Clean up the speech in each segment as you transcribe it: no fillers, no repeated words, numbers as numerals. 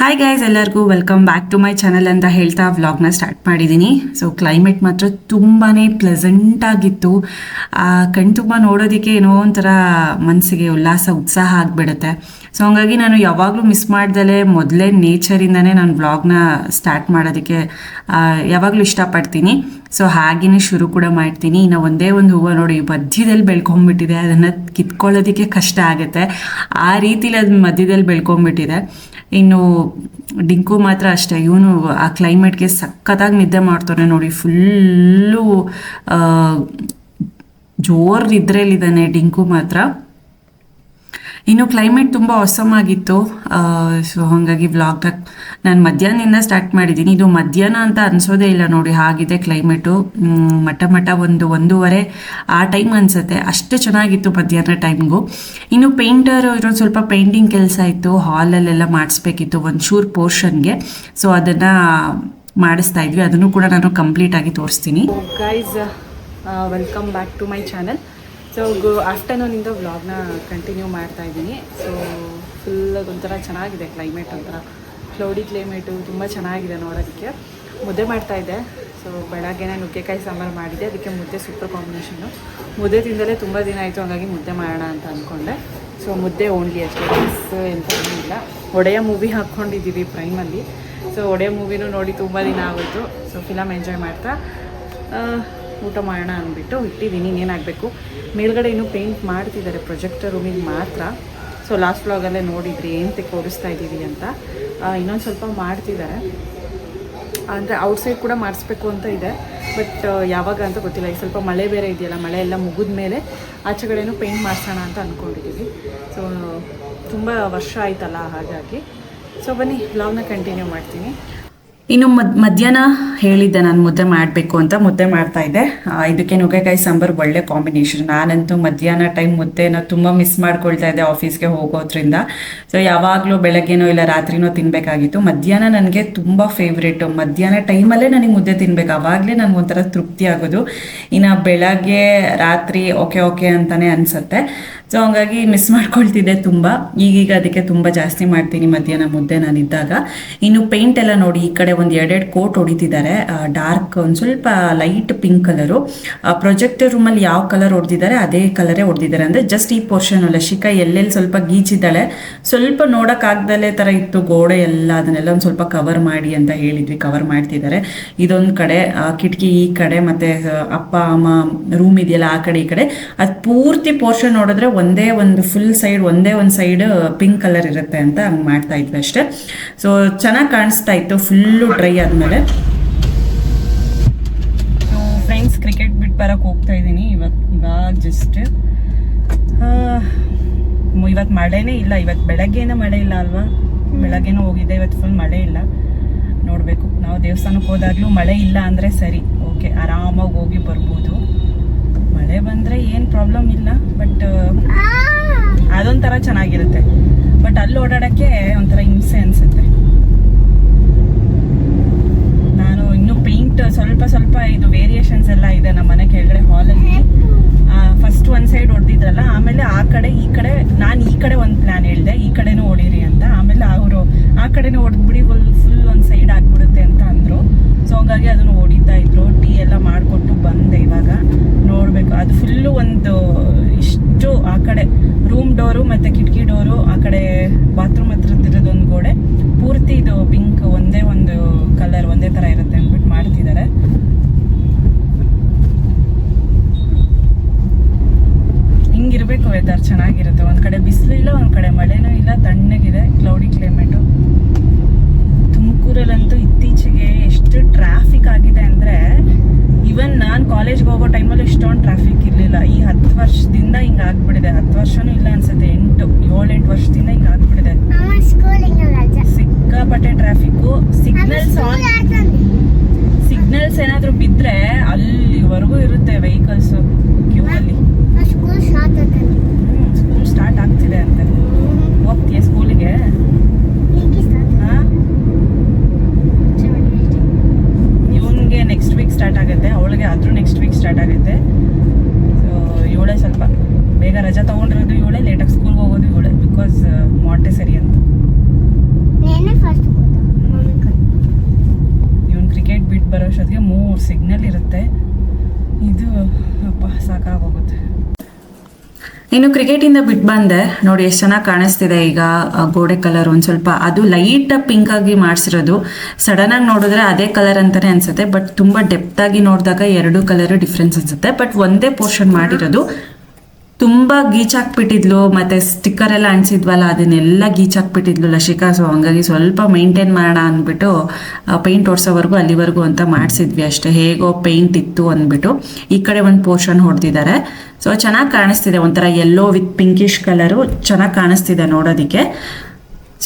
Hi guys, ಎಲ್ಲರಿಗೂ welcome back to my channel ಅಂತ ಹೇಳ್ತಾ ವ್ಲಾಗ್ನ ಸ್ಟಾರ್ಟ್ ಮಾಡಿದ್ದೀನಿ. ಸೊ ಕ್ಲೈಮೇಟ್ ಮಾತ್ರ ತುಂಬಾ ಪ್ಲೆಸೆಂಟಾಗಿತ್ತು. ಕಣ್ ತುಂಬ ನೋಡೋದಕ್ಕೆ ಏನೋ ಒಂಥರ ಮನಸ್ಸಿಗೆ ಉಲ್ಲಾಸ ಉತ್ಸಾಹ ಆಗಿಬಿಡುತ್ತೆ. ಸೊ ಹಂಗಾಗಿ ನಾನು ಯಾವಾಗಲೂ ಮಿಸ್ ಮಾಡ್ದಲೇ ಮೊದಲೇ ನೇಚರಿಂದನೇ ನಾನು ವ್ಲಾಗ್ನ ಸ್ಟಾರ್ಟ್ ಮಾಡೋದಕ್ಕೆ ಯಾವಾಗಲೂ ಇಷ್ಟಪಡ್ತೀನಿ. ಸೊ ಹಾಗೆಯೇ ಶುರು ಕೂಡ ಮಾಡ್ತೀನಿ. ಇನ್ನು ಒಂದೇ ಒಂದು ಹೂವು ನೋಡಿ ಮಧ್ಯದಲ್ಲಿ ಬೆಳ್ಕೊಂಬಿಟ್ಟಿದೆ, ಅದನ್ನು ಕಿತ್ಕೊಳ್ಳೋದಕ್ಕೆ ಕಷ್ಟ ಆಗುತ್ತೆ. ಆ ರೀತಿಲಿ ಅದು ಮಧ್ಯದಲ್ಲಿ ಬೆಳ್ಕೊಂಬಿಟ್ಟಿದೆ. ಇನ್ನು ಡಿಂಕು ಮಾತ್ರ ಅಷ್ಟೇ, ಇವನು ಆ ಕ್ಲೈಮೇಟ್ಗೆ ಸಖತ್ತಾಗಿ ನಿದ್ದೆ ಮಾಡ್ತಾನೆ ನೋಡಿ. ಫುಲ್ಲು ಜೋರು ನಿದ್ರೆಯಲ್ಲಿದ್ದಾನೆ ಡಿಂಕು ಮಾತ್ರ. ಇನ್ನು ಕ್ಲೈಮೇಟ್ ತುಂಬ ಆಗಿತ್ತು. ಸೊ ಹಾಗಾಗಿ ವ್ಲಾಗ್ನ ನಾನು ಮಧ್ಯಾಹ್ನದಿಂದ ಸ್ಟಾರ್ಟ್ ಮಾಡಿದ್ದೀನಿ. ಇದು ಮಧ್ಯಾಹ್ನ ಅಂತ ಅನಿಸೋದೇ ಇಲ್ಲ ನೋಡಿ, ಹಾಗಿದೆ ಕ್ಲೈಮೇಟು. ಮಟ್ಟ ಒಂದೂವರೆ ಆ ಟೈಮ್ ಅನಿಸುತ್ತೆ, ಅಷ್ಟು ಚೆನ್ನಾಗಿತ್ತು ಮಧ್ಯಾಹ್ನ ಟೈಮ್ಗೂ. ಇನ್ನು ಪೇಂಟರ್ ಇರೋದು ಸ್ವಲ್ಪ ಪೇಂಟಿಂಗ್ ಕೆಲಸ ಇತ್ತು, ಹಾಲಲ್ಲೆಲ್ಲ ಮಾಡಿಸ್ಬೇಕಿತ್ತು ಒಂಚೂರು ಪೋರ್ಷನ್ಗೆ. ಸೊ ಅದನ್ನು ಮಾಡಿಸ್ತಾ ಇದ್ವಿ, ಅದನ್ನು ಕೂಡ ನಾನು ಕಂಪ್ಲೀಟಾಗಿ ತೋರಿಸ್ತೀನಿ. Guys, welcome back to my channel. So ಆಫ್ಟರ್ನೂನಿಂದ ವ್ಲಾಗ್ನ ಕಂಟಿನ್ಯೂ ಮಾಡ್ತಾ ಇದ್ದೀನಿ. ಸೊ ಫುಲ್ ಒಂಥರ ಚೆನ್ನಾಗಿದೆ ಕ್ಲೈಮೇಟ್, ಒಂಥರ ಕ್ಲೌಡಿ ಕ್ಲೈಮೇಟು, ತುಂಬ ಚೆನ್ನಾಗಿದೆ ನೋಡೋದಕ್ಕೆ. ಮುದ್ದೆ ಮಾಡ್ತಾಯಿದ್ದೆ. ಸೊ ಬೆಳಗ್ಗೆನೇ ನುಗ್ಗೆಕಾಯಿ ಸಾಂಬಾರು ಮಾಡಿದ್ದೆ, ಅದಕ್ಕೆ ಮುದ್ದೆ ಸೂಪರ್ ಕಾಂಬಿನೇಷನ್ನು. ಮುದ್ದೆ ತಿಂದಲೇ ತುಂಬ ದಿನ ಆಯಿತು, ಹಾಗಾಗಿ ಮುದ್ದೆ ಮಾಡೋಣ ಅಂತ ಅಂದ್ಕೊಂಡೆ. ಸೊ ಮುದ್ದೆ ಓನ್ಲಿ ಅಷ್ಟೇ, ರೈಸ್ ಎಂತ ಇಲ್ಲ. ಒಡೆಯ ಮೂವಿ ಹಾಕ್ಕೊಂಡಿದ್ದೀವಿ ಪ್ರೈಮಲ್ಲಿ. ಸೊ ಒಡೆಯ ಮೂವಿನೂ ನೋಡಿ ತುಂಬ ದಿನ ಆಗೋಯಿತು. ಸೊ ಫಿಲಮ್ ಎಂಜಾಯ್ ಮಾಡ್ತಾ ಊಟ ಮಾಡೋಣ ಅಂದ್ಬಿಟ್ಟು ಇಟ್ಟಿದ್ದೀನಿ. ಇನ್ನೇನಾಗಬೇಕು, ಮೇಲ್ಗಡೆ ಇನ್ನೂ ಪೇಂಟ್ ಮಾಡ್ತಿದ್ದಾರೆ ಪ್ರೊಜೆಕ್ಟರ್ ರೂಮಿಗೆ ಮಾತ್ರ. ಸೊ ಲಾಸ್ಟ್ ವ್ಲಾಗಲ್ಲೇ ನೋಡಿದ್ರಿ ಏನಂತೆ ಕೂರಿಸ್ತಾ ಇದ್ದೀವಿ ಅಂತ. ಇನ್ನೊಂದು ಸ್ವಲ್ಪ ಮಾಡ್ತಿದ್ದಾರೆ, ಅಂದರೆ ಔಟ್ಸೈಡ್ ಕೂಡ ಮಾಡಿಸ್ಬೇಕು ಅಂತ ಇದೆ. ಬಟ್ ಯಾವಾಗ ಅಂತ ಗೊತ್ತಿಲ್ಲ. ಈ ಸ್ವಲ್ಪ ಮಳೆ ಬೇರೆ ಇದೆಯಲ್ಲ, ಮಳೆ ಎಲ್ಲ ಮುಗಿದ ಮೇಲೆ ಆಚೆ ಕಡೆನೂ ಪೇಂಟ್ ಮಾಡಿಸೋಣ ಅಂತ ಅಂದ್ಕೊಂಡಿದ್ದೀವಿ. ಸೊ ತುಂಬ ವರ್ಷ ಆಯ್ತಲ್ಲ, ಹಾಗಾಗಿ. ಸೊ ಬನ್ನಿ ವ್ಲಾಗ್ನ ಕಂಟಿನ್ಯೂ ಮಾಡ್ತೀನಿ. ಇನ್ನು ಮಧ್ಯಾಹ್ನ ಹೇಳಿದ್ದೆ ನಾನು ಮುದ್ದೆ ಮಾಡಬೇಕು ಅಂತ, ಮುದ್ದೆ ಮಾಡ್ತಾಯಿದ್ದೆ. ಇದಕ್ಕೆ ನುಗ್ಗೆಕಾಯಿ ಸಾಂಬಾರು ಒಳ್ಳೆ ಕಾಂಬಿನೇಷನ್. ನಾನಂತೂ ಮಧ್ಯಾಹ್ನ ಟೈಮ್ ಮುದ್ದೆನ ತುಂಬ ಮಿಸ್ ಮಾಡ್ಕೊಳ್ತಾ ಇದ್ದೆ ಆಫೀಸ್ಗೆ ಹೋಗೋದ್ರಿಂದ. ಸೊ ಯಾವಾಗಲೂ ಬೆಳಗ್ಗೆನೋ ಇಲ್ಲ ರಾತ್ರಿನೋ ತಿನ್ನಬೇಕಾಗಿತ್ತು. ಮಧ್ಯಾಹ್ನ ನನಗೆ ತುಂಬ ಫೇವ್ರೇಟು. ಮಧ್ಯಾಹ್ನ ಟೈಮಲ್ಲೇ ನನಗೆ ಮುದ್ದೆ ತಿನ್ನಬೇಕು, ಆವಾಗಲೇ ನನಗೊಂಥರ ತೃಪ್ತಿ ಆಗೋದು. ಇನ್ನು ಬೆಳಗ್ಗೆ ರಾತ್ರಿ ಓಕೆ ಅಂತಲೇ ಅನಿಸುತ್ತೆ. ಸೊ ಹಂಗಾಗಿ ಮಿಸ್ ಮಾಡ್ಕೊಳ್ತಿದ್ದೆ ತುಂಬ. ಈಗೀಗ ಅದಕ್ಕೆ ತುಂಬ ಜಾಸ್ತಿ ಮಾಡ್ತೀನಿ ಮಧ್ಯಾಹ್ನ ಮುದ್ದೆ ನಾನಿದ್ದಾಗ. ಇನ್ನು ಪೇಂಟ್ ಎಲ್ಲ ನೋಡಿ, ಈ ಕಡೆ ಒಂದು ಎರಡೆರಡು ಕೋಟ್ ಹೊಡಿತಿದ್ದಾರೆ. ಡಾರ್ಕ್ ಒಂದು ಸ್ವಲ್ಪ ಲೈಟ್ ಪಿಂಕ್ ಕಲರು. ಪ್ರೊಜೆಕ್ಟರ್ ರೂಮಲ್ಲಿ ಯಾವ ಕಲರ್ ಹೊಡೆದಿದ್ದಾರೆ ಅದೇ ಕಲರೇ ಹೊಡೆದಿದ್ದಾರೆ. ಅಂದರೆ ಜಸ್ಟ್ ಈ ಪೋರ್ಷನ್ ಅಲ್ಲ, ಶಿಖಾ ಎಲ್ಲೆಲ್ಲಿ ಸ್ವಲ್ಪ ಗೀಚಿದ್ದಾಳೆ, ಸ್ವಲ್ಪ ನೋಡೋಕ್ಕಾಗ್ದಲೇ ಥರ ಇತ್ತು ಗೋಡೆ ಎಲ್ಲ, ಅದನ್ನೆಲ್ಲ ಒಂದು ಸ್ವಲ್ಪ ಕವರ್ ಮಾಡಿ ಅಂತ ಹೇಳಿದ್ವಿ. ಕವರ್ ಮಾಡ್ತಿದ್ದಾರೆ. ಇದೊಂದು ಕಡೆ ಕಿಟಕಿ ಈ ಕಡೆ, ಮತ್ತು ಅಪ್ಪ ಅಮ್ಮ ರೂಮ್ ಇದೆಯಲ್ಲ ಆ ಕಡೆ ಈ ಕಡೆ, ಅದು ಪೂರ್ತಿ ಪೋರ್ಷನ್ ನೋಡಿದ್ರೆ ಒಂದೇ ಒಂದು ಫುಲ್ ಸೈಡ್, ಒಂದೇ ಒಂದು ಸೈಡ್ ಪಿಂಕ್ ಕಲರ್ ಇರುತ್ತೆ ಅಂತ ಹಂಗೆ ಮಾಡ್ತಾ ಇದ್ವಿ ಅಷ್ಟೇ. ಸೊ ಚೆನ್ನಾಗಿ ಕಾಣಿಸ್ತಾ ಇತ್ತು ಫುಲ್ಲು ಡ್ರೈ ಆದಮೇಲೆ. ಸೊ ಫ್ರೆಂಡ್ಸ್, ಕ್ರಿಕೆಟ್ ಬಿಟ್ಟು ಬರೋಕ್ಕೆ ಹೋಗ್ತಾ ಇದ್ದೀನಿ ಇವಾಗ ಜಸ್ಟ್. ಇವತ್ತು ಮಳೆನೇ ಇಲ್ಲ. ಇವತ್ತು ಬೆಳಗ್ಗೆನ ಮಳೆ ಇಲ್ಲ ಅಲ್ವಾ? ಬೆಳಗ್ಗೆನೂ ಹೋಗಿದ್ದೆ, ಇವತ್ತು ಫುಲ್ ಮಳೆ ಇಲ್ಲ. ನೋಡಬೇಕು, ನಾವು ದೇವಸ್ಥಾನಕ್ಕೆ ಹೋದಾಗಲೂ ಮಳೆ ಇಲ್ಲ ಅಂದರೆ ಸರಿ, ಓಕೆ, ಆರಾಮಾಗಿ ಹೋಗಿ ಬರ್ಬೋದು. ಮಳೆ ಬಂದರೆ ಏನು ಪ್ರಾಬ್ಲಮ್ ಇಲ್ಲ, ಬಟ್ ಅದೊಂಥರ ಚೆನ್ನಾಗಿರುತ್ತೆ. ಬಟ್ ಅಲ್ಲಿ ಓಡಾಡೋಕ್ಕೆ ಒಂಥರ ಹಿಂಸೆ ಅನಿಸುತ್ತೆ. ನಾನು ಇನ್ನೂ ಪೇಂಟ್ ಸ್ವಲ್ಪ ಇದು ವೇರಿಯೇಷನ್ಸ್ ಎಲ್ಲ ಇದೆ ನಮ್ಮ ಮನೆ ಕೆಳಗಡೆ ಹಾಲಲ್ಲಿ. ಫಸ್ಟ್ ಒಂದು ಸೈಡ್ ಹೊಡೆದಿದ್ರಲ್ಲ, ಆಮೇಲೆ ಆ ಕಡೆ ಈ ಕಡೆ, ನಾನು ಈ ಕಡೆ ಒಂದು ಪ್ಲ್ಯಾನ್ ಹೇಳಿದೆ, ಈ ಕಡೆನೂ ಹೊಡೀರಿ ಅಂತ. ಆಮೇಲೆ ಅವರು ಆ ಕಡೆನೂ ಹೊಡೆದ್ಬಿಡಿ, ಫುಲ್ ಒಂದು ಸೈಡ್ ಆಗಿಬಿಡುತ್ತೆ ಅಂತ ಅಂದರು. ಸೊ ಹಂಗಾಗಿ ಅದನ್ನು ಹೊಡಿತಾ ಇದ್ರು. ಟೀ ಎಲ್ಲ ಮಾಡಿಕೊಟ್ಟು ಬಂದೆ. ಇವಾಗ ನೋಡಬೇಕು, ಅದು ಫುಲ್ಲು ಒಂದು ಇಷ್ಟು ಆ ಕಡೆ ರೂಮ್ ಡೋರು ಮತ್ತು ಕಿಟಕಿ ಡೋರು, ಆ ಕಡೆ ಬಾತ್ರೂಮ್ ಹತ್ರದಿರೋದೊಂದು ಗೋಡೆ ಪೂರ್ತಿ ಇದು ಪಿಂಕ್, ಒಂದೇ ಒಂದು ಕಲರ್ ಒಂದೇ ಥರ ಇರುತ್ತೆ ಅಂದ್ಬಿಟ್ಟು ಮಾಡ್ತಿದ್ದಾರೆ. ಹಿಂಗಿರಬೇಕು ವೆದರ್, ಚೆನ್ನಾಗಿರುತ್ತೆ. ಒಂದು ಕಡೆ ಬಿಸಿಲು ಇಲ್ಲ, ಒಂದು ಕಡೆ ಮಳೆನೂ ಇಲ್ಲ, ತಣ್ಣಗಿದೆ, ಕ್ಲೌಡಿ ಕ್ಲೈಮೇಟು. ತುಮಕೂರಲ್ಲಂತೂ ಇತ್ತೀಚೆಗೆ ಎಷ್ಟು ಟ್ರಾಫಿಕ್ ಆಗಿದೆ ಅಂದರೆ, ಇವನ್ ನಾನು ಕಾಲೇಜ್ಗೆ ಹೋಗೋ ಟೈಮಲ್ಲಿ ಇಷ್ಟೊಂದು ಟ್ರಾಫಿಕ್ ಇರಲಿಲ್ಲ. ಈ 10 ವರ್ಷದಿಂದ ಹಿಂಗೆ ಆಗ್ಬಿಟ್ಟಿದೆ. 10 ವರ್ಷನೂ ಇಲ್ಲ ಅನ್ಸುತ್ತೆ, 7-8 ವರ್ಷದಿಂದ ಹಿಂಗೆ ಆಗ್ಬಿಟ್ಟಿದೆ. ಸಿಕ್ಕಾಪಟ್ಟೆ ಟ್ರಾಫಿಕ್ಕು. ಸಿಗ್ನಲ್ಸ್ ಏನಾದರೂ ಬಿದ್ದರೆ ಅಲ್ಲಿವರೆಗೂ ಇರುತ್ತೆ ವೆಹಿಕಲ್ಸು ಕ್ಯೂ ಅಲ್ಲಿ. ಸ್ಕೂಲ್ ಸ್ಟಾರ್ಟ್ ಆಗ್ತಿದೆ ಅಂತ. ಹೋಗ್ತೀಯ ಸ್ಕೂಲಿಗೆ? ಇವನಿಗೆ ನೆಕ್ಸ್ಟ್ ವೀಕ್ ಸ್ಟಾರ್ಟ್ ಆಗುತ್ತೆ, ಅವಳಿಗೆ ಆದರೂ ನೆಕ್ಸ್ಟ್ ವೀಕ್ ಸ್ಟಾರ್ಟ್ ಆಗುತ್ತೆ. ಸೊ ಇವಳೇ ಸ್ವಲ್ಪ ಬೇಗ ರಜಾ ತೊಗೊಂಡಿರೋದು ಇವಳೇ, ಲೇಟಾಗಿ ಸ್ಕೂಲ್ಗೆ ಹೋಗೋದು ಇವಳೇ, ಬಿಕಾಸ್ ಮಾಂಟೆಸರಿ ಅಂತ. ಇವನು ಕ್ರಿಕೆಟ್ ಬಿಟ್ಟು ಬರೋಷ್ಟೊತ್ತಿಗೆ 3 ಸಿಗ್ನಲ್ ಇರುತ್ತೆ. ಇದು ಅಪ್ಪ ಸಾಕಾಗೋಗುತ್ತೆ. ಇನ್ನು ಕ್ರಿಕೆಟಿಂದ ಬಿಟ್ಟು ಬಂದೆ ನೋಡಿ, ಎಷ್ಟು ಚೆನ್ನಾಗಿ ಕಾಣಿಸ್ತಿದೆ ಈಗ ಗೋಡೆ ಕಲರ್. ಒಂದು ಸ್ವಲ್ಪ ಅದು ಲೈಟ್ ಪಿಂಕ್ ಆಗಿ ಮಾಡಿಸಿರೋದು. ಸಡನ್ ಆಗಿ ನೋಡಿದ್ರೆ ಅದೇ ಕಲರ್ ಅಂತಾನೆ ಅನ್ಸುತ್ತೆ, ಬಟ್ ತುಂಬ ಡೆಪ್ತ್ ಆಗಿ ನೋಡಿದಾಗ 2 ಕಲರ್ ಡಿಫ್ರೆನ್ಸ್ ಅನ್ಸುತ್ತೆ. ಬಟ್ ಒಂದೇ ಪೋರ್ಷನ್ ಮಾಡಿರೋದು. ತುಂಬ ಗೀಚಾಕ್ಬಿಟ್ಟಿದ್ಲು, ಮತ್ತು ಸ್ಟಿಕ್ಕರ್ ಎಲ್ಲ ಅಂಟಿಸಿದ್ವಲ್ಲ ಅದನ್ನೆಲ್ಲ ಗೀಚಾಕ್ಬಿಟ್ಟಿದ್ಲು ಲಶಿಕಾ. ಸೊ ಹಂಗಾಗಿ ಸ್ವಲ್ಪ ಮೇಂಟೈನ್ ಮಾಡೋಣ ಅಂದ್ಬಿಟ್ಟು ಪೇಂಟ್ ಓಡಿಸೋವರೆಗೂ ಅಲ್ಲಿವರೆಗೂ ಅಂತ ಮಾಡಿಸಿದ್ವಿ ಅಷ್ಟೇ. ಹೇಗೋ ಪೇಂಟ್ ಇತ್ತು ಅಂದ್ಬಿಟ್ಟು ಈ ಕಡೆ ಒಂದು ಪೋರ್ಷನ್ ಹೊಡೆದಿದ್ದಾರೆ. ಸೊ ಚೆನ್ನಾಗಿ ಕಾಣಿಸ್ತಿದೆ, ಒಂಥರ ಯೆಲ್ಲೋ ವಿತ್ ಪಿಂಕಿಶ್ ಕಲರು ಚೆನ್ನಾಗಿ ಕಾಣಿಸ್ತಿದೆ ನೋಡೋದಕ್ಕೆ.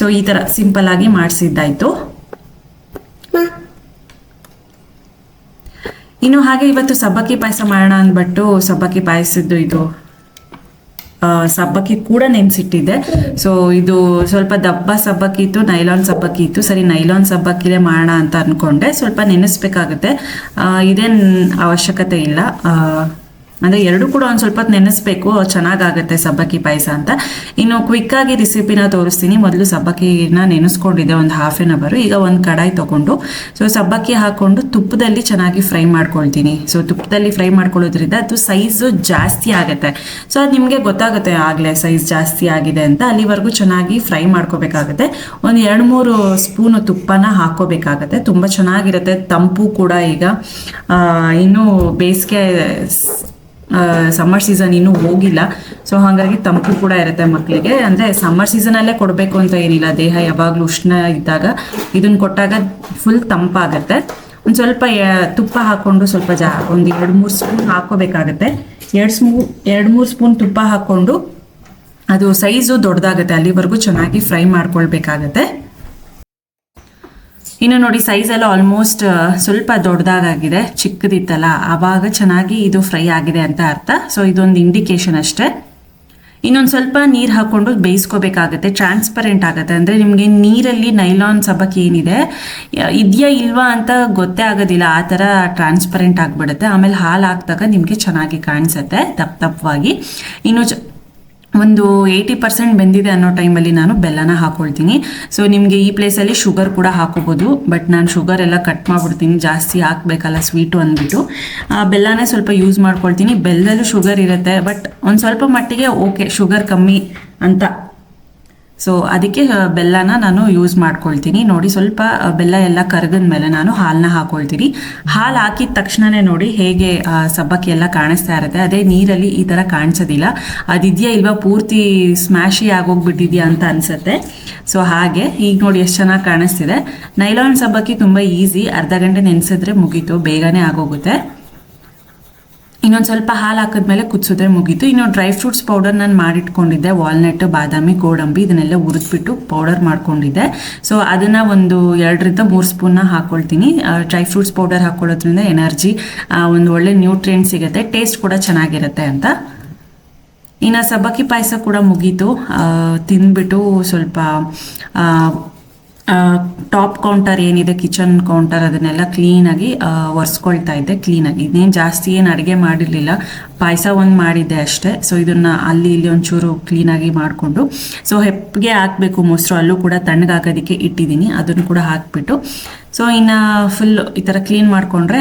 ಸೊ ಈ ಥರ ಸಿಂಪಲ್ ಆಗಿ ಮಾಡಿಸಿದ್ದಾಯಿತು. ಇನ್ನು ಹಾಗೆ ಇವತ್ತು ಸಬ್ಬಕ್ಕಿ ಪಾಯಸ ಮಾಡೋಣ ಅಂದ್ಬಿಟ್ಟು ಸಬ್ಬಕ್ಕಿ ಪಾಯಸದ್ದು ಇದು ಸಬ್ಬಕ್ಕಿ ಕೂಡ ನೆನೆಸಿಟ್ಟಿದ್ದೆ. ಸೊ ಇದು ಸ್ವಲ್ಪ ದಪ್ಪ ಸಬ್ಬಕ್ಕಿ ಇತ್ತು, ನೈಲಾನ್ ಸಬ್ಬಕ್ಕಿ ಇತ್ತು. ಸರಿ ನೈಲಾನ್ ಸಬ್ಬಕ್ಕಿಲೇ ಮಾಡೋಣ ಅಂತ ಅಂದ್ಕೊಂಡೆ. ಸ್ವಲ್ಪ ನೆನೆಸ್ಬೇಕಾಗುತ್ತೆ, ಇದೇನು ಅವಶ್ಯಕತೆ ಇಲ್ಲ. ಅಂದರೆ ಎರಡು ಕೂಡ ಒಂದು ಸ್ವಲ್ಪ ನೆನೆಸ್ಬೇಕು, ಚೆನ್ನಾಗಾಗುತ್ತೆ ಸಬ್ಬಕ್ಕಿ ಪಾಯಸ ಅಂತ. ಇನ್ನು ಕ್ವಿಕ್ಕಾಗಿ ರೆಸಿಪಿನ ತೋರಿಸ್ತೀನಿ. ಮೊದಲು ಸಬ್ಬಕ್ಕಿನ ನೆನೆಸ್ಕೊಂಡಿದ್ದೆ ಒಂದು 1/2 hour. ಈಗ ಒಂದು ಕಡಾಯಿ ತೊಗೊಂಡು ಸೊ ಸಬ್ಬಕ್ಕಿ ಹಾಕ್ಕೊಂಡು ತುಪ್ಪದಲ್ಲಿ ಚೆನ್ನಾಗಿ ಫ್ರೈ ಮಾಡ್ಕೊಳ್ತೀನಿ. ಸೊ ತುಪ್ಪದಲ್ಲಿ ಫ್ರೈ ಮಾಡ್ಕೊಳ್ಳೋದ್ರಿಂದ ಅದು ಸೈಜು ಜಾಸ್ತಿ ಆಗುತ್ತೆ. ಸೊ ಅದು ನಿಮಗೆ ಗೊತ್ತಾಗುತ್ತೆ ಆಗಲೇ ಸೈಜ್ ಜಾಸ್ತಿ ಆಗಿದೆ ಅಂತ. ಅಲ್ಲಿವರೆಗೂ ಚೆನ್ನಾಗಿ ಫ್ರೈ ಮಾಡ್ಕೋಬೇಕಾಗುತ್ತೆ. ಒಂದು 2-3 ಸ್ಪೂನು ತುಪ್ಪನ ಹಾಕ್ಕೋಬೇಕಾಗತ್ತೆ. ತುಂಬ ಚೆನ್ನಾಗಿರುತ್ತೆ, ತಂಪು ಕೂಡ. ಈಗ ಇನ್ನೂ ಬೇಸಿಗೆ ಸಮ್ಮರ್ ಸೀಸನ್ ಇನ್ನೂ ಹೋಗಿಲ್ಲ. ಸೊ ಹಾಗಾಗಿ ತಂಪು ಕೂಡ ಇರುತ್ತೆ ಮಕ್ಕಳಿಗೆ. ಅಂದರೆ ಸಮ್ಮರ್ ಸೀಸನಲ್ಲೇ ಕೊಡಬೇಕು ಅಂತ ಏನಿಲ್ಲ, ದೇಹ ಯಾವಾಗಲೂ ಉಷ್ಣ ಇದ್ದಾಗ ಇದನ್ನು ಕೊಟ್ಟಾಗ ಫುಲ್ ತಂಪಾಗುತ್ತೆ. ಒಂದು ಸ್ವಲ್ಪ ತುಪ್ಪ ಹಾಕ್ಕೊಂಡು ಸ್ವಲ್ಪ ಒಂದು 2-3 ಸ್ಪೂನ್ ಹಾಕ್ಕೋಬೇಕಾಗತ್ತೆ. 2-3 ಸ್ಪೂನ್ ತುಪ್ಪ ಹಾಕ್ಕೊಂಡು ಅದು ಸೈಜು ದೊಡ್ಡದಾಗುತ್ತೆ, ಅಲ್ಲಿವರೆಗೂ ಚೆನ್ನಾಗಿ ಫ್ರೈ ಮಾಡ್ಕೊಳ್ಬೇಕಾಗತ್ತೆ. ಇನ್ನು ನೋಡಿ ಸೈಜ್ ಎಲ್ಲ ಆಲ್ಮೋಸ್ಟ್ ಸ್ವಲ್ಪ ದೊಡ್ಡದಾಗಿದೆ, ಚಿಕ್ಕದಿತ್ತಲ್ಲ ಆವಾಗ ಚೆನ್ನಾಗಿ ಇದು ಫ್ರೈ ಆಗಿದೆ ಅಂತ ಅರ್ಥ. ಸೊ ಇದೊಂದು ಇಂಡಿಕೇಶನ್ ಅಷ್ಟೇ. ಇನ್ನೊಂದು ಸ್ವಲ್ಪ ನೀರು ಹಾಕ್ಕೊಂಡು ಬೇಯಿಸ್ಕೋಬೇಕಾಗತ್ತೆ, ಟ್ರಾನ್ಸ್ಪರೆಂಟ್ ಆಗುತ್ತೆ. ಅಂದರೆ ನಿಮಗೆ ನೀರಲ್ಲಿ ನೈಲಾನ್ ಸಬ್ಬಕ್ಕಿ ಏನಿದೆ ಇದೆಯಾ ಇಲ್ವಾ ಅಂತ ಗೊತ್ತೇ ಆಗೋದಿಲ್ಲ, ಆ ಥರ ಟ್ರಾನ್ಸ್ಪರೆಂಟ್ ಆಗಿಬಿಡುತ್ತೆ. ಆಮೇಲೆ ಹಾಲು ಹಾಕಿದಾಗ ನಿಮಗೆ ಚೆನ್ನಾಗಿ ಕಾಣಿಸುತ್ತೆ ದಪ್ಪವಾಗಿ. ಇನ್ನು ಒಂದು 80% ಬೆಂದಿದೆ ಅನ್ನೋ ಟೈಮಲ್ಲಿ ನಾನು ಬೆಲ್ಲನ ಹಾಕ್ಕೊಳ್ತೀನಿ. ಸೊ ನಿಮಗೆ ಈ ಪ್ಲೇಸಲ್ಲಿ ಶುಗರ್ ಕೂಡ ಹಾಕೋಬೋದು, ಬಟ್ ನಾನು ಶುಗರ್ ಎಲ್ಲ ಕಟ್ ಮಾಡಿಬಿಡ್ತೀನಿ, ಜಾಸ್ತಿ ಹಾಕಬೇಕಲ್ಲ ಸ್ವೀಟು ಅಂದ್ಬಿಟ್ಟು. ಬೆಲ್ಲನೇ ಸ್ವಲ್ಪ ಯೂಸ್ ಮಾಡ್ಕೊಳ್ತೀನಿ. ಬೆಲ್ಲದಲ್ಲೂ ಶುಗರ್ ಇರುತ್ತೆ, ಬಟ್ ಒಂದು ಸ್ವಲ್ಪ ಮಟ್ಟಿಗೆ ಓಕೆ ಶುಗರ್ ಕಮ್ಮಿ ಅಂತ. ಸೊ ಅದಕ್ಕೆ ಬೆಲ್ಲನ ನಾನು ಯೂಸ್ ಮಾಡ್ಕೊಳ್ತೀನಿ. ನೋಡಿ ಸ್ವಲ್ಪ ಬೆಲ್ಲ ಎಲ್ಲ ಕರಗಿದ ಮೇಲೆ ನಾನು ಹಾಲನ್ನ ಹಾಕ್ಕೊಳ್ತೀನಿ. ಹಾಲು ಹಾಕಿದ ತಕ್ಷಣವೇ ನೋಡಿ ಹೇಗೆ ಸಬ್ಬಕ್ಕಿ ಎಲ್ಲ ಕಾಣಿಸ್ತಾ ಇರುತ್ತೆ. ಅದೇ ನೀರಲ್ಲಿ ಈ ಥರ ಕಾಣಿಸೋದಿಲ್ಲ. ಅದಿದೆಯಾ ಇಲ್ವಾ ಪೂರ್ತಿ ಸ್ಮ್ಯಾಶಿ ಆಗೋಗ್ಬಿಟ್ಟಿದೆಯಾ ಅಂತ ಅನಿಸುತ್ತೆ. ಸೊ ಹಾಗೆ ಈಗ ನೋಡಿ ಎಷ್ಟು ಚೆನ್ನಾಗಿ ಕಾಣಿಸ್ತಿದೆ. ನೈಲಾನ್ ಸಬ್ಬಕ್ಕಿ ತುಂಬ ಈಸಿ, ಅರ್ಧ ಗಂಟೆ ನೆನೆಸಿದ್ರೆ ಮುಗೀತು, ಬೇಗನೆ ಆಗೋಗುತ್ತೆ. ಇನ್ನೊಂದು ಸ್ವಲ್ಪ ಹಾಲು ಹಾಕಿದ್ಮೇಲೆ ಕುದಿಸಿದ್ರೆ ಮುಗೀತು. ಇನ್ನು ಡ್ರೈ ಫ್ರೂಟ್ಸ್ ಪೌಡರ್ ನಾನು ಮಾಡಿಟ್ಕೊಂಡಿದ್ದೆ, ವಾಲ್ನಟ್, ಬಾದಾಮಿ, ಗೋಡಂಬಿ ಇದನ್ನೆಲ್ಲ ಹುರಿದ್ಬಿಟ್ಟು ಪೌಡರ್ ಮಾಡ್ಕೊಂಡಿದ್ದೆ. ಸೊ ಅದನ್ನು ಒಂದು 2-3 ಸ್ಪೂನ್ನ ಹಾಕ್ಕೊಳ್ತೀನಿ. ಡ್ರೈ ಫ್ರೂಟ್ಸ್ ಪೌಡರ್ ಹಾಕ್ಕೊಳ್ಳೋದ್ರಿಂದ ಎನರ್ಜಿ, ಒಂದು ಒಳ್ಳೆ ನ್ಯೂಟ್ರಿಯೆಂಟ್ ಸಿಗುತ್ತೆ, ಟೇಸ್ಟ್ ಕೂಡ ಚೆನ್ನಾಗಿರುತ್ತೆ ಅಂತ. ಇನ್ನು ಸಬ್ಬಕ್ಕಿ ಪಾಯಸ ಕೂಡ ಮುಗೀತು. ತಿಂದ್ಬಿಟ್ಟು ಸ್ವಲ್ಪ ಟಾಪ್ ಕೌಂಟರ್ ಏನಿದೆ ಕಿಚನ್ ಕೌಂಟರ್ ಅದನ್ನೆಲ್ಲ ಕ್ಲೀನಾಗಿ ಒರೆಸ್ಕೊಳ್ತಾ ಇದ್ದೆ. ಕ್ಲೀನಾಗಿ ಇನ್ನೇನು ಜಾಸ್ತಿ ಏನು ಅಡುಗೆ ಮಾಡಿರಲಿಲ್ಲ, ಪಾಯಸ ಒಂದು ಮಾಡಿದ್ದೆ ಅಷ್ಟೇ. ಸೊ ಇದನ್ನು ಅಲ್ಲಿ ಇಲ್ಲಿ ಒಂಚೂರು ಕ್ಲೀನಾಗಿ ಮಾಡಿಕೊಂಡು, ಸೊ ಹೆಪ್ಪಿಗೆ ಹಾಕಬೇಕು ಮೊಸರು, ಅಲ್ಲೂ ಕೂಡ ತಣ್ಣಗಾಗೋದಕ್ಕೆ ಇಟ್ಟಿದ್ದೀನಿ, ಅದನ್ನು ಕೂಡ ಹಾಕಿಬಿಟ್ಟು ಸೊ ಇನ್ನು ಫುಲ್ ಈ ಥರ ಕ್ಲೀನ್ ಮಾಡಿಕೊಂಡ್ರೆ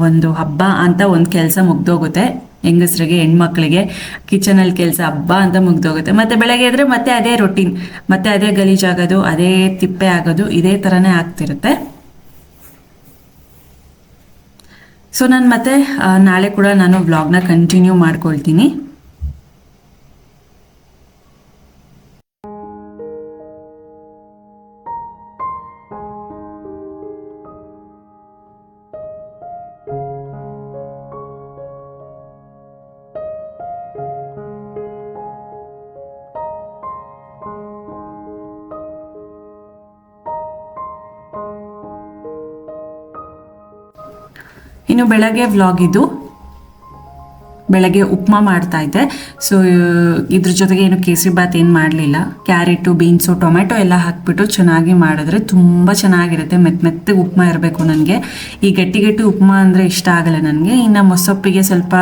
ಒಂದು ಹಬ್ಬ ಅಂತ ಒಂದು ಕೆಲಸ ಮುಗ್ದೋಗುತ್ತೆ. ಹೆಂಗಸರಿಗೆ, ಹೆಣ್ಮಕ್ಳಿಗೆ ಕಿಚನಲ್ಲಿ ಕೆಲಸ ಹಬ್ಬ ಅಂತ ಮುಗ್ದೋಗುತ್ತೆ. ಮತ್ತು ಬೆಳಗ್ಗೆ ಎದ್ರೆ ಮತ್ತೆ ಅದೇ ರೊಟೀನ್, ಮತ್ತೆ ಅದೇ ಗಲೀಜಾಗೋದು, ಅದೇ ತಿಪ್ಪೆ ಆಗೋದು, ಇದೇ ಥರನೇ ಆಗ್ತಿರುತ್ತೆ. ಸೊ ನಾನು ಮತ್ತೆ ನಾಳೆ ಕೂಡ ನಾನು ವ್ಲಾಗ್ನ ಕಂಟಿನ್ಯೂ ಮಾಡ್ಕೊಳ್ತೀನಿ. ಇನ್ನು ಬೆಳಗ್ಗೆ ವ್ಲಾಗ್ ಇದು. ಬೆಳಗ್ಗೆ ಉಪ್ಮಾ ಮಾಡ್ತಾ ಇದ್ದೆ. ಸೊ ಇದ್ರ ಜೊತೆಗೆ ಏನು ಕೇಸರಿ ಬಾತ್ ಏನು ಮಾಡಲಿಲ್ಲ. ಕ್ಯಾರೆಟು, ಬೀನ್ಸು, ಟೊಮೆಟೊ ಎಲ್ಲ ಹಾಕಿಬಿಟ್ಟು ಚೆನ್ನಾಗಿ ಮಾಡಿದ್ರೆ ತುಂಬ ಚೆನ್ನಾಗಿರುತ್ತೆ. ಮೆತ್ತಗೆ ಉಪ್ಮಾ ಇರಬೇಕು ನನಗೆ. ಈ ಗಟ್ಟಿ ಉಪ್ಮಾ ಅಂದರೆ ಇಷ್ಟ ಆಗಲ್ಲ ನನಗೆ. ಇನ್ನು ಮೊಸೊಪ್ಪಿಗೆ ಸ್ವಲ್ಪ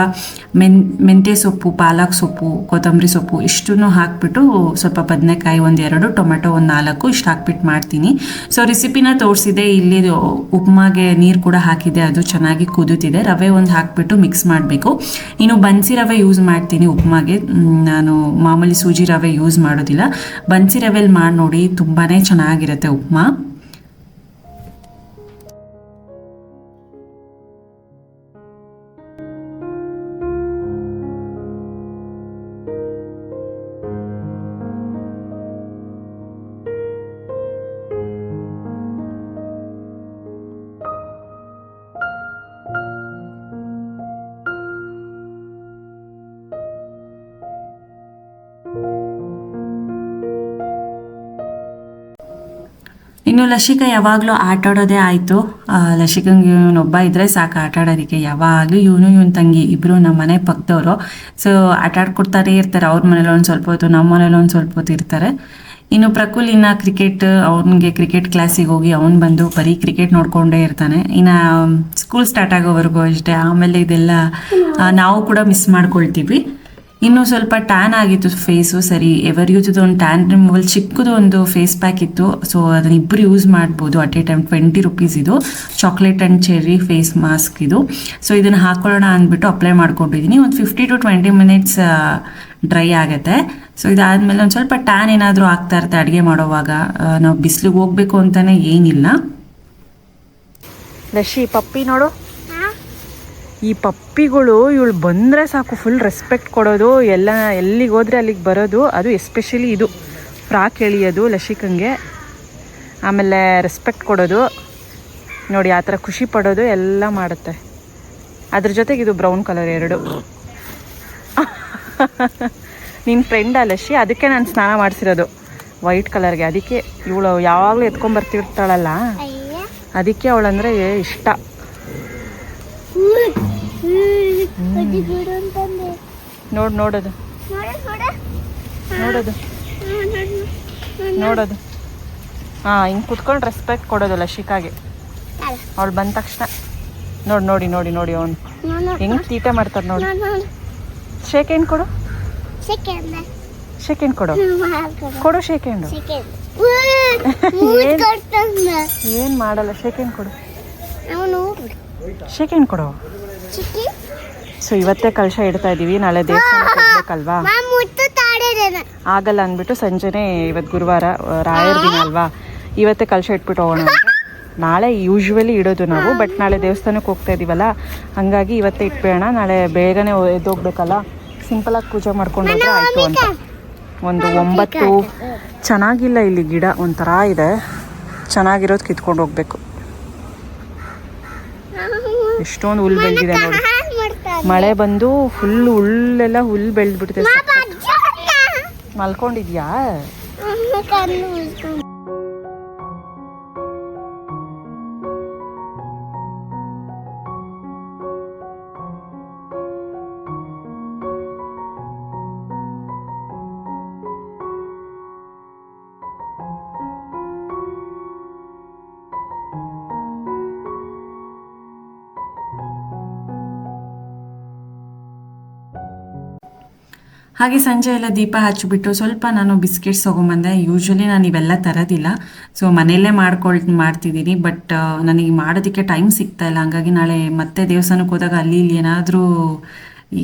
ಮೆಂತ್ಯ ಸೊಪ್ಪು, ಪಾಲಕ್ ಸೊಪ್ಪು, ಕೊತ್ತಂಬರಿ ಸೊಪ್ಪು ಇಷ್ಟನ್ನು ಹಾಕಿಬಿಟ್ಟು ಸ್ವಲ್ಪ ಬದನೆಕಾಯಿ 1-2, ಟೊಮೆಟೊ 1-4 ಇಷ್ಟು ಹಾಕ್ಬಿಟ್ಟು ಮಾಡ್ತೀನಿ. ಸೊ ರೆಸಿಪಿನ ತೋರಿಸಿದೆ. ಇಲ್ಲಿ ಉಪ್ಮಾಗೆ ನೀರು ಕೂಡ ಹಾಕಿದೆ, ಅದು ಚೆನ್ನಾಗಿ ಕುದೀತಿದೆ. ರವೆ ಒಂದು ಹಾಕಿಬಿಟ್ಟು ಮಿಕ್ಸ್ ಮಾಡಬೇಕು. ಇನ್ನು ಬನ್ಸಿ ರವೆ ಯೂಸ್ ಮಾಡ್ತೀನಿ ಉಪ್ಮಾಗೆ. ನಾನು ಮಾಮೂಲಿ ಸೂಜಿ ರವೆ ಯೂಸ್ ಮಾಡೋದಿಲ್ಲ. ಬನ್ಸಿ ರವೆಯಲ್ಲಿ ಮಾಡಿ ನೋಡಿ, ತುಂಬಾ ಚೆನ್ನಾಗಿರುತ್ತೆ ಉಪ್ಮಾ. ಇನ್ನು ಲಶಿಕಾ ಯಾವಾಗಲೂ ಆಟ ಆಡೋದೇ ಆಯಿತು. ಲಶಿಕಂಗೆ ಇವನೊಬ್ಬ ಇದ್ದರೆ ಸಾಕು ಆಟ ಆಡೋದಕ್ಕೆ. ಯಾವಾಗಲೂ ಇವನು ತಂಗಿ ಇಬ್ಬರು ನಮ್ಮ ಮನೆ ಪಕ್ಕದವರು. ಸೊ ಆಟ ಆಡ್ಕೊಡ್ತಾರೇ ಇರ್ತಾರೆ. ಅವ್ರ ಮನೇಲಿ ಒಂದು ಸ್ವಲ್ಪ ಹೊತ್ತು, ನಮ್ಮ ಮನೇಲಿ ಒಂದು ಸ್ವಲ್ಪ ಹೊತ್ತು ಇರ್ತಾರೆ. ಇನ್ನು ಪ್ರಕುಲ್ ಕ್ರಿಕೆಟ್, ಅವನಿಗೆ ಕ್ರಿಕೆಟ್ ಕ್ಲಾಸಿಗೆ ಹೋಗಿ ಅವ್ನು ಬಂದು ಬರೀ ಕ್ರಿಕೆಟ್ ನೋಡಿಕೊಂಡೇ ಇರ್ತಾನೆ. ಇನ್ನು ಸ್ಕೂಲ್ ಸ್ಟಾರ್ಟ್ ಆಗೋವರೆಗೂ ಅಷ್ಟೇ. ಆಮೇಲೆ ಇದೆಲ್ಲ ನಾವು ಕೂಡ ಮಿಸ್ ಮಾಡ್ಕೊಳ್ತೀವಿ. ಇನ್ನು ಸ್ವಲ್ಪ ಟ್ಯಾನ್ ಆಗಿತ್ತು ಫೇಸು. ಸರಿ, ಎವರ್ ಯೂಸ್ದು ಒಂದು ಟ್ಯಾನ್ ರಿಮೂವಲ್ ಚಿಕ್ಕದು ಒಂದು ಫೇಸ್ ಪ್ಯಾಕ್ ಇತ್ತು. ಸೊ ಅದನ್ನ ಇಬ್ಬರು ಯೂಸ್ ಮಾಡ್ಬೋದು ಅಟ್ ಎ ಟೈಮ್. 20 ರೂಪೀಸ್ ಇದು, chocolate and cherry face mask ಇದು. ಸೊ ಇದನ್ನು ಹಾಕೊಳ್ಳೋಣ ಅಂದ್ಬಿಟ್ಟು ಅಪ್ಲೈ ಮಾಡ್ಕೊಂಡಿದ್ದೀನಿ. ಒಂದು 15 to 20 ಮಿನಿಟ್ಸ್ ಡ್ರೈ ಆಗುತ್ತೆ. ಸೊ ಇದಾದಮೇಲೆ ಒಂದು ಸ್ವಲ್ಪ ಟ್ಯಾನ್ ಏನಾದರೂ ಆಗ್ತಾ ಇರುತ್ತೆ ಅಡುಗೆ ಮಾಡೋವಾಗ. ನಾವು ಬಿಸಿಲಿಗೆ ಹೋಗಬೇಕು ಅಂತಲೇ ಏನಿಲ್ಲ. ಲಶಿ ಪಪ್ಪಿ ನೋಡು, ಈ ಪಪ್ಪಿಗಳು ಇವಳು ಬಂದರೆ ಸಾಕು ಫುಲ್ ರೆಸ್ಪೆಕ್ಟ್ ಕೊಡೋದು, ಎಲ್ಲಿಗೆ ಹೋದರೆ ಅಲ್ಲಿಗೆ ಬರೋದು. ಅದು ಎಸ್ಪೆಷಲಿ ಇದು ಫ್ರಾಕ್ ಎಳಿಯೋದು ಲಶಿಕಂಗೆ, ಆಮೇಲೆ ರೆಸ್ಪೆಕ್ಟ್ ಕೊಡೋದು ನೋಡಿ, ಆ ಥರ ಖುಷಿ ಪಡೋದು ಎಲ್ಲ ಮಾಡುತ್ತೆ. ಅದ್ರ ಜೊತೆಗೆ ಇದು ಬ್ರೌನ್ ಕಲರ್ 2. ನಿನ್ನ ಫ್ರೆಂಡ್ ಲಶಿ, ಅದಕ್ಕೆ ನಾನು ಸ್ನಾನ ಮಾಡಿಸಿರೋದು ವೈಟ್ ಕಲರ್ಗೆ. ಅದಕ್ಕೆ ಇವಳು ಯಾವಾಗಲೂ ಎತ್ಕೊಂಡ್ಬರ್ತಿರ್ತಾಳಲ್ಲ, ಅದಕ್ಕೆ ಅವಳಂದರೆ ಇಷ್ಟ. ನೋಡೋದು ಹಿಂಗೆ ಕುತ್ಕೊಂಡು ರೆಸ್ಪೆಕ್ಟ್ ಕೊಡೋದು ಲಶಿಕಾಗೆ. ಅವಳು ಬಂದ ತಕ್ಷಣ ನೋಡಿ ಅವನು ಹೆಂಗೆ ತೀಟೆ ಮಾಡ್ತಾರೆ ನೋಡಿ. ಶೇಕ್ ಹ್ಯಾಂಡ್ ಕೊಡು, ಶೇಕ್ ಹ್ಯಾಂಡ್ ಕೊಡು, ಶೇಕ್ ಹ್ಯಾಂಡು. ಏನು ಮಾಡಲ್ಲ, ಶೇಕ್ ಹ್ಯಾಂಡ್ ಕೊಡು, ಶೇಕ್ ಹ್ಯಾಂಡ್ ಕೊಡು. ಸೊ ಇವತ್ತೇ ಕಲಶ ಇಡ್ತಾ ಇದ್ದೀವಿ, ನಾಳೆ ದೇವಸ್ಥಾನಕ್ಕೆ ಹೋಗ್ಬೇಕಲ್ವಾ, ಆಗಲ್ಲ ಅಂದ್ಬಿಟ್ಟು ಸಂಜೆನೇ, ಇವತ್ತು ಗುರುವಾರ ರಾಯರ ದಿನ ಅಲ್ವಾ, ಇವತ್ತೇ ಕಲಶ ಇಟ್ಬಿಟ್ಟು ಹೋಗೋಣ ಅಂತ. ನಾಳೆ ಯೂಶ್ವಲಿ ಇಡೋದು ನಾವು, ಬಟ್ ನಾಳೆ ದೇವಸ್ಥಾನಕ್ಕೆ ಹೋಗ್ತಾ ಇದ್ದೀವಲ್ಲ, ಹಾಗಾಗಿ ಇವತ್ತೇ ಇಟ್ಬೇಡ, ನಾಳೆ ಬೇಗನೆ ಎದ್ದೋಗ್ಬೇಕಲ್ಲ, ಸಿಂಪಲಾಗಿ ಪೂಜೆ ಮಾಡ್ಕೊಂಡೋದ್ರೆ ಆಯಿತು ಅಂತ. ಒಂದು 9 ಚೆನ್ನಾಗಿಲ್ಲ ಇಲ್ಲಿ ಗಿಡ, ಒಂಥರ ಇದೆ, ಚೆನ್ನಾಗಿರೋದು ಕಿತ್ಕೊಂಡು ಹೋಗ್ಬೇಕು. ಎಷ್ಟೊಂದು ಹುಲ್ಲು ಬೆಳೆದಿದೆ ನೋಡಿ, ಮಳೆ ಬಂದು ಫುಲ್ ಹುಲ್ಲೆಲ್ಲ ಹುಲ್ಲು ಬೆಳೆದ್ಬಿಟ್ಟಿದೆ. ಮಲ್ಕೊಂಡಿದ್ಯಾ? ಹಾಗೆ ಸಂಜೆ ಎಲ್ಲ ದೀಪ ಹಚ್ಚಿಬಿಟ್ಟು ಸ್ವಲ್ಪ ನಾನು ಬಿಸ್ಕೆಟ್ಸ್ ತೊಗೊಂಬಂದೆ. ಯೂಶ್ವಲಿ ನಾನು ಇವೆಲ್ಲ ತರೋದಿಲ್ಲ, ಸೊ ಮನೆಯಲ್ಲೇ ಮಾಡ್ತಿದ್ದೀನಿ. ಬಟ್ ನನಗೆ ಮಾಡೋದಕ್ಕೆ ಟೈಮ್ ಸಿಗ್ತಾ ಇಲ್ಲ, ಹಂಗಾಗಿ ನಾಳೆ ಮತ್ತೆ ದೇವಸ್ಥಾನಕ್ಕೆ ಹೋದಾಗ ಅಲ್ಲಿ ಇಲ್ಲಿ ಏನಾದರೂ ಈ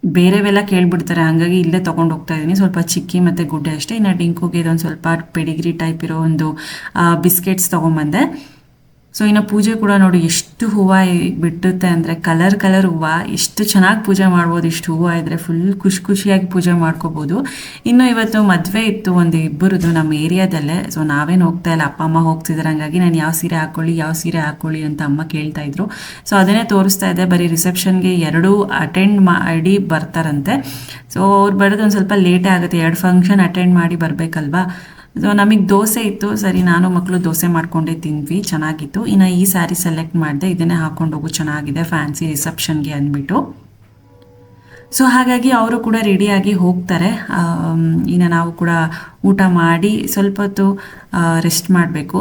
ಬೇರೆವೆಲ್ಲ ಕೇಳಿಬಿಡ್ತಾರೆ, ಹಾಗಾಗಿ ಇಲ್ಲೇ ತೊಗೊಂಡು ಹೋಗ್ತಾ ಇದ್ದೀನಿ. ಸ್ವಲ್ಪ ಚಿಕ್ಕಿ ಮತ್ತು ಗುಡ್ಡೆ ಅಷ್ಟೇ. ಇನ್ನು ಡಿಂಕುಗೆ ಇದೊಂದು ಸ್ವಲ್ಪ ಪೆಡಿಗ್ರಿ ಟೈಪ್ ಇರೋ ಒಂದು ಬಿಸ್ಕೆಟ್ಸ್ ತೊಗೊಂಬಂದೆ. ಸೊ ಇನ್ನು ಪೂಜೆ ಕೂಡ ನೋಡಿ ಎಷ್ಟು ಹೂವು ಬಿಟ್ಟುತ್ತೆ ಅಂದರೆ, ಕಲರ್ ಹೂವು, ಎಷ್ಟು ಚೆನ್ನಾಗಿ ಪೂಜೆ ಮಾಡ್ಬೋದು. ಇಷ್ಟು ಹೂವು ಇದ್ದರೆ ಫುಲ್ ಖುಷಿಯಾಗಿ ಪೂಜೆ ಮಾಡ್ಕೋಬೋದು. ಇನ್ನು ಇವತ್ತು ಮದುವೆ ಇತ್ತು ಒಂದು ಇಬ್ಬರದು ನಮ್ಮ ಏರಿಯಾದಲ್ಲೇ. ಸೊ ನಾವೇನು ಹೋಗ್ತಾ ಇಲ್ಲ, ಅಪ್ಪ ಅಮ್ಮ ಹೋಗ್ತಿದ್ದಾರೆ. ಹಂಗಾಗಿ ನಾನು ಯಾವ ಸೀರೆ ಹಾಕ್ಕೊಳ್ಳಿ ಅಂತ ಅಮ್ಮ ಕೇಳ್ತಾಯಿದ್ರು. ಸೊ ಅದನ್ನೇ ತೋರಿಸ್ತಾ ಇದ್ದೆ. ಬರೀ ರಿಸೆಪ್ಷನ್ಗೆ 2 ಅಟೆಂಡ್ ಮಾಡಿ ಬರ್ತಾರಂತೆ. ಸೊ ಅವ್ರು ಬರೋದು ಒಂದು ಸ್ವಲ್ಪ ಲೇಟೇ ಆಗುತ್ತೆ, 2 ಫಂಕ್ಷನ್ ಅಟೆಂಡ್ ಮಾಡಿ ಬರಬೇಕಲ್ವಾ. ಸೊ ನಮಗೆ ದೋಸೆ ಇತ್ತು, ಸರಿ ನಾನು ಮಕ್ಕಳು ದೋಸೆ ಮಾಡ್ಕೊಂಡೇ ತಿಂದ್ವಿ, ಚೆನ್ನಾಗಿತ್ತು. ಇನ್ನು ಈ ಸ್ಯಾರಿ ಸೆಲೆಕ್ಟ್ ಮಾಡಿದೆ, ಇದನ್ನೇ ಹಾಕ್ಕೊಂಡು ಹೋಗು, ಚೆನ್ನಾಗಿದೆ ಫ್ಯಾನ್ಸಿ ರಿಸೆಪ್ಷನ್ಗೆ ಅಂದ್ಬಿಟ್ಟು. ಸೊ ಹಾಗಾಗಿ ಅವರು ಕೂಡ ರೆಡಿಯಾಗಿ ಹೋಗ್ತಾರೆ. ಇನ್ನು ನಾವು ಕೂಡ ಊಟ ಮಾಡಿ ಸ್ವಲ್ಪ ಹೊತ್ತು ರೆಸ್ಟ್ ಮಾಡಬೇಕು.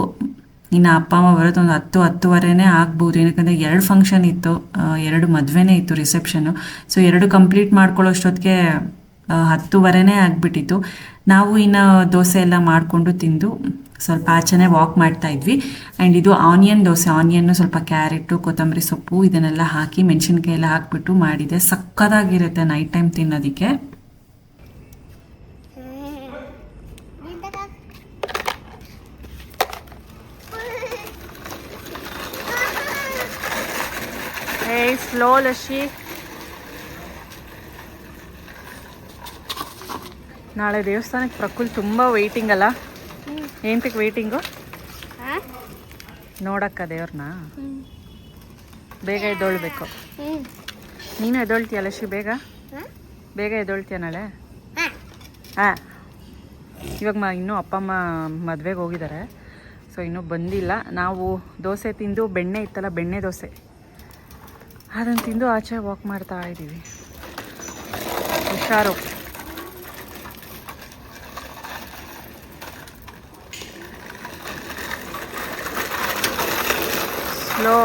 ಇನ್ನು ಅಪ್ಪ ಅಮ್ಮ ಬರೋದು ಒಂದು 10-10:30 ಆಗ್ಬೋದು. ಏನಕ್ಕಂದರೆ 2 ಫಂಕ್ಷನ್ ಇತ್ತು, 2 ಮದುವೆನೇ ಇತ್ತು, ರಿಸೆಪ್ಷನ್ನು. ಸೊ 2 ಕಂಪ್ಲೀಟ್ ಮಾಡ್ಕೊಳ್ಳೋಷ್ಟೊತ್ತಿಗೆ 10:30 ಆಗಿಬಿಟ್ಟಿತ್ತು. ನಾವು ಇನ್ನು ದೋಸೆ ಎಲ್ಲ ಮಾಡಿಕೊಂಡು ತಿಂದು ಸ್ವಲ್ಪ ಆಚೆನೇ ವಾಕ್ ಮಾಡ್ತಾ ಇದ್ವಿ. ಆ್ಯಂಡ್ ಇದು ಆನಿಯನ್ ದೋಸೆ. ಆನಿಯನ್ನು ಸ್ವಲ್ಪ ಕ್ಯಾರೆಟು, ಕೊತ್ತಂಬರಿ ಸೊಪ್ಪು ಇದನ್ನೆಲ್ಲ ಹಾಕಿ ಮೆಣಸಿನ್ಕಾಯಿ ಎಲ್ಲ ಹಾಕ್ಬಿಟ್ಟು ಮಾಡಿದೆ. ಸಕ್ಕತ್ತಾಗಿರುತ್ತೆ ನೈಟ್ ಟೈಮ್ ತಿನ್ನೋದಕ್ಕೆ. ಸ್ಲೋ ಲಶಿ. ನಾಳೆ ದೇವಸ್ಥಾನಕ್ಕೆ ಪ್ರಕುಲ್ ತುಂಬ ವೆಯ್ಟಿಂಗ್ ಅಲ್ಲ? ಏನಕ್ಕೆ ವೆಯ್ಟಿಂಗು? ನೋಡಕ್ಕ ದೇವ್ರನ್ನ ಬೇಗ ಎದ್ದೊಳ್ಬೇಕು. ನೀನು ಎದ್ದೊಳ್ತೀಯ ಲಶಿ? ಬೇಗ ಎದ್ದೊಳ್ತೀಯ ನಾಳೆ? ಹಾಂ. ಇವಾಗ ಇನ್ನೂ ಅಪ್ಪ ಅಮ್ಮ ಮದುವೆಗೆ ಹೋಗಿದ್ದಾರೆ, ಸೊ ಇನ್ನೂ ಬಂದಿಲ್ಲ. ನಾವು ದೋಸೆ ತಿಂದು, ಬೆಣ್ಣೆ ಇತ್ತಲ್ಲ, ಬೆಣ್ಣೆ ದೋಸೆ ಅದನ್ನು ತಿಂದು ಆಚೆ ವಾಕ್ ಮಾಡ್ತಾ ಇದ್ದೀವಿ. ಹುಷಾರು. ಸ್ಲೋ.